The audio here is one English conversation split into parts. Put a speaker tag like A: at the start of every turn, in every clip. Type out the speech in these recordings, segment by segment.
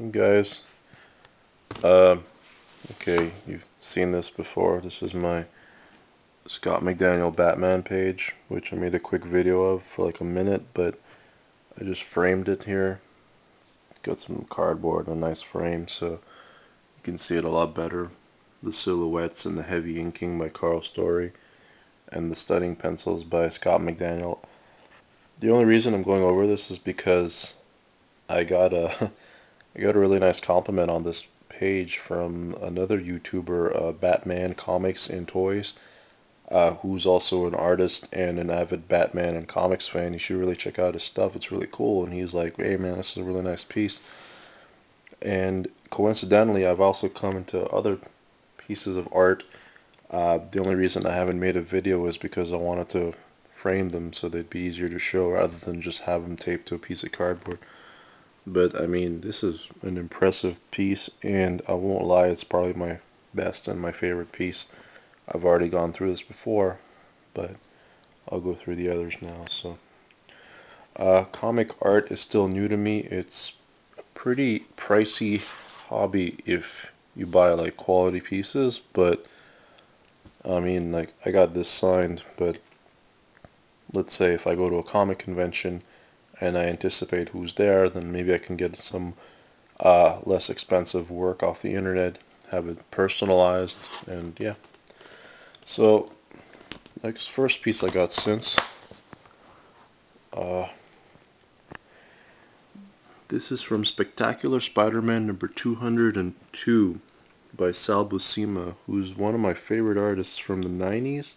A: Guys, okay, you've seen this before. This is my Scott McDaniel Batman page, which I made a quick video of for like a minute, but I just framed it here. Got some cardboard and a nice frame so you can see it a lot better. The silhouettes and the heavy inking by Carl Story and the studying pencils by Scott McDaniel. The only reason I'm going over this is because I got a I got a really nice compliment on this page from another YouTuber, Batman Comics and Toys, who's also an artist and an avid Batman and comics fan. You should really check out his stuff. It's really cool. And he's like, hey man, this is a really nice piece. And coincidentally, I've also come into other pieces of art. The only reason I haven't made a video is because I wanted to frame them so they'd be easier to show rather than just have them taped to a piece of cardboard. But I mean, this is an impressive piece, and I won't lie, it's probably my best and my favorite piece. I've already gone through this before, but I'll go through the others now. So, comic art is still new to me. It's a pretty pricey hobby if you buy like quality pieces, but I mean, like, I got this signed, but let's say if I go to a comic convention and I anticipate who's there, then maybe I can get some less expensive work off the internet, have it personalized, and yeah. So, next first piece I got since, uh, this is from Spectacular Spider-Man number 202 by Sal Buscema, who's one of my favorite artists from the 90s,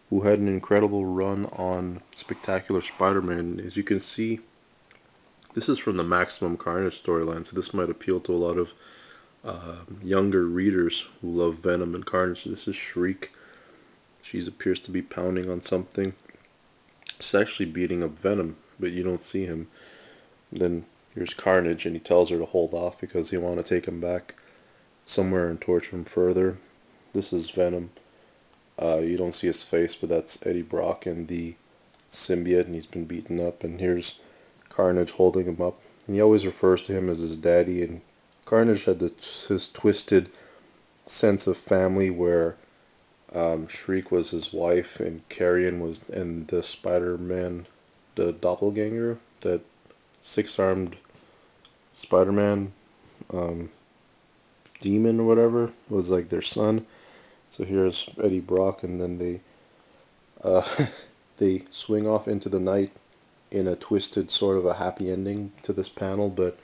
A: who had an incredible run on Spectacular Spider-Man. As you can see, this is from the Maximum Carnage storyline, so this might appeal to a lot of younger readers who love Venom and Carnage. This is Shriek. She appears to be pounding on something. It's actually beating up Venom, but you don't see him. Then here's Carnage, and he tells her to hold off because he want to take him back somewhere and torture him further. This is Venom. You don't see his face, but that's Eddie Brock and the symbiote, and he's been beaten up. And here's Carnage holding him up. And he always refers to him as his daddy. And Carnage had his twisted sense of family where Shriek was his wife and Carrion was, and the Spider-Man, the doppelganger, that six-armed Spider-Man demon or whatever, was like their son. So here's Eddie Brock, and then they swing off into the night in a twisted sort of a happy ending to this panel. But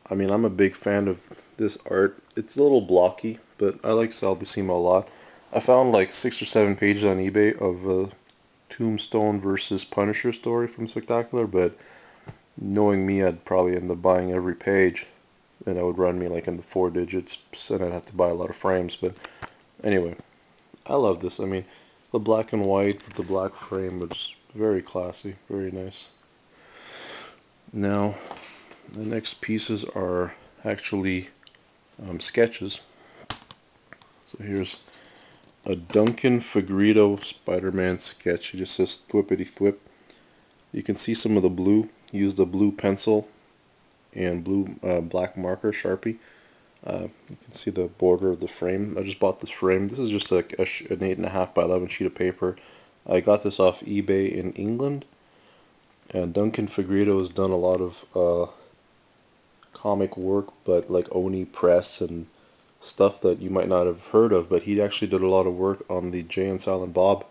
A: I mean, I'm a big fan of this art. It's a little blocky, but I like Sal Buscema a lot. I found like 6 or 7 pages on eBay of a Tombstone versus Punisher story from Spectacular, but knowing me, I'd probably end up buying every page, and that would run me like in the 4 digits, and I'd have to buy a lot of frames. But anyway, I love this. I mean, the black and white with the black frame was very classy, very nice. Now, the next pieces are actually sketches. So here's a Duncan Fegredo Spider-Man sketch. It just says thwippity thwip. You can see some of the blue. Use the blue pencil and blue black marker Sharpie. You can see the border of the frame. I just bought this frame. This is just like an 8.5 by 11 sheet of paper. I got this off eBay in England. And Duncan Fegredo has done a lot of comic work, but like Oni Press and stuff that you might not have heard of. But he actually did a lot of work on the Jay and Silent Bob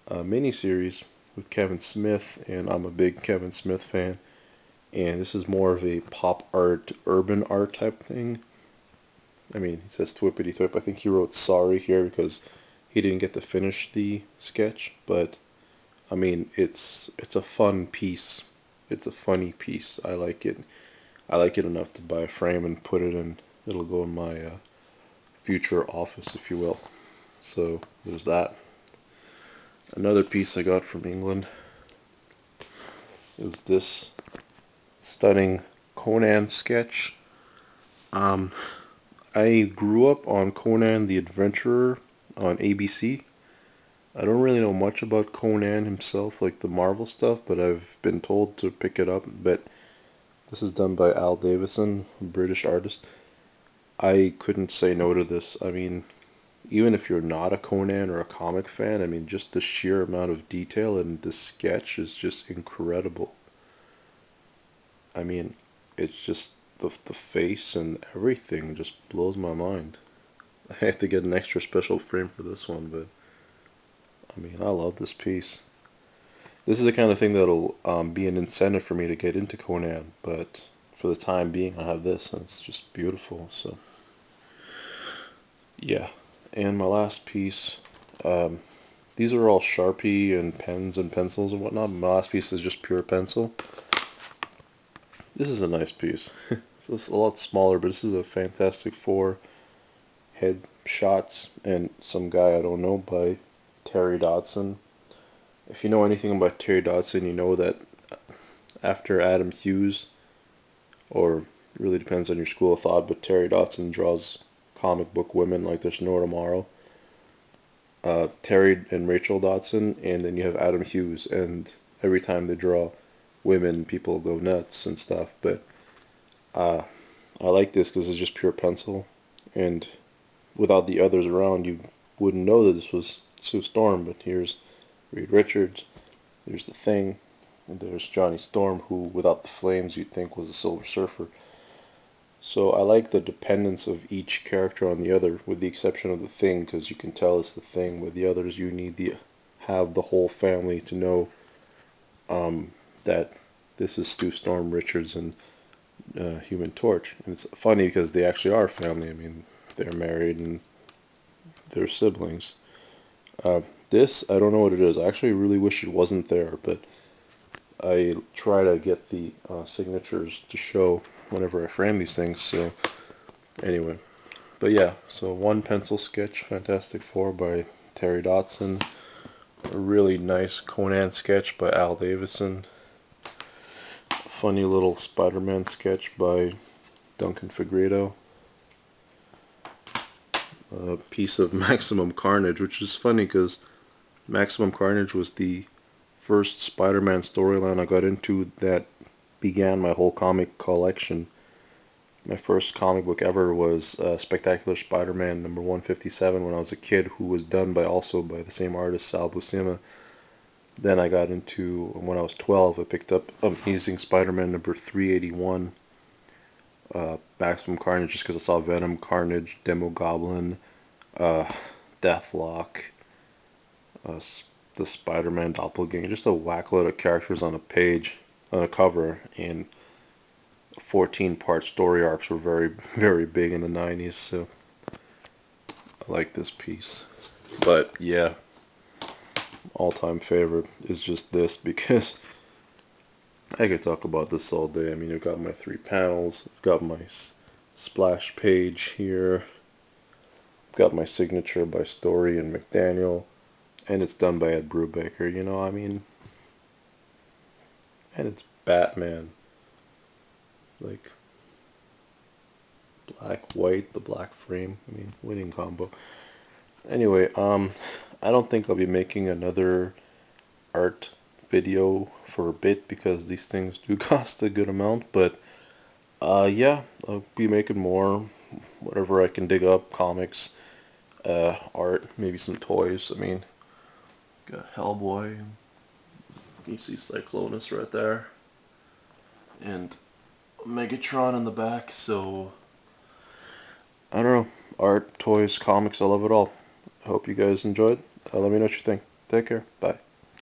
A: miniseries with Kevin Smith, and I'm a big Kevin Smith fan. And this is more of a pop art, urban art type thing. I mean, he says thwippity thwip. I think he wrote sorry here because he didn't get to finish the sketch, but I mean, it's a fun piece. It's a funny piece. I like it. I like it enough to buy a frame and put it in. It'll go in my future office, if you will. So there's that. Another piece I got from England is this stunning Conan sketch. I grew up on Conan the Adventurer on ABC. I don't really know much about Conan himself, like the Marvel stuff, but I've been told to pick it up. But This is done by Al Davison, a British artist. I couldn't say no to this. I mean, even if you're not a Conan or a comic fan, I mean, just the sheer amount of detail in this sketch is just incredible. I mean, it's just the face and everything just blows my mind. I have to get an extra special frame for this one, but I mean, I love this piece. This is the kind of thing that'll be an incentive for me to get into Conan, but for the time being, I have this, and it's just beautiful. So, yeah. And my last piece, these are all Sharpie and pens and pencils and whatnot. My last piece is just pure pencil. This is a nice piece. It's a lot smaller, but this is a Fantastic Four head shots and some guy I don't know by Terry Dodson. If you know anything about Terry Dodson, you know that after Adam Hughes, or it really depends on your school of thought, but Terry Dodson draws comic book women like there's no tomorrow. Terry and Rachel Dodson, and then you have Adam Hughes, and every time they draw women, people go nuts and stuff. But I like this because it's just pure pencil, and without the others around, you wouldn't know that this was Sue Storm. But here's Reed Richards, there's the Thing, and there's Johnny Storm, who without the flames you'd think was a Silver Surfer. So I like the dependence of each character on the other, with the exception of the Thing, because you can tell it's the Thing. With the others, you need to have the whole family to know that this is Stu Storm, Richards, and Human Torch. And it's funny because they actually are family. I mean, they're married and they're siblings. This, I don't know what it is. I actually really wish it wasn't there, but I try to get the signatures to show whenever I frame these things. So anyway, but yeah, so one pencil sketch, Fantastic Four by Terry Dodson. A really nice Conan sketch by Al Davison. A funny little Spider-Man sketch by Duncan Fegredo. A piece of Maximum Carnage, which is funny because Maximum Carnage was the first Spider-Man storyline I got into that began my whole comic collection. My first comic book ever was Spectacular Spider-Man number 157 when I was a kid, who was done by the same artist, Sal Buscema. Then I got into, when I was 12, I picked up Amazing Spider-Man number 381, Maximum Carnage, just because I saw Venom, Carnage, Demogoblin, Deathlock, the Spider-Man doppelganger, just a whack load of characters on a page, on a cover, and 14-part story arcs were very, very big in the 90s, so I like this piece. But yeah, all-time favorite is just this, because I could talk about this all day. I mean, I've got my 3 panels, I've got my splash page here, I've got my signature by Story and McDaniel, and it's done by Ed Brubaker, you know, I mean, and it's Batman. Like, black, white, the black frame, I mean, winning combo. Anyway, I don't think I'll be making another art video for a bit, because these things do cost a good amount, but yeah, I'll be making more, whatever I can dig up, comics, art, maybe some toys. I mean, got Hellboy, you see Cyclonus right there, and Megatron in the back, so I don't know, art, toys, comics, I love it all. I hope you guys enjoyed. Let me know what you think. Take care. Bye.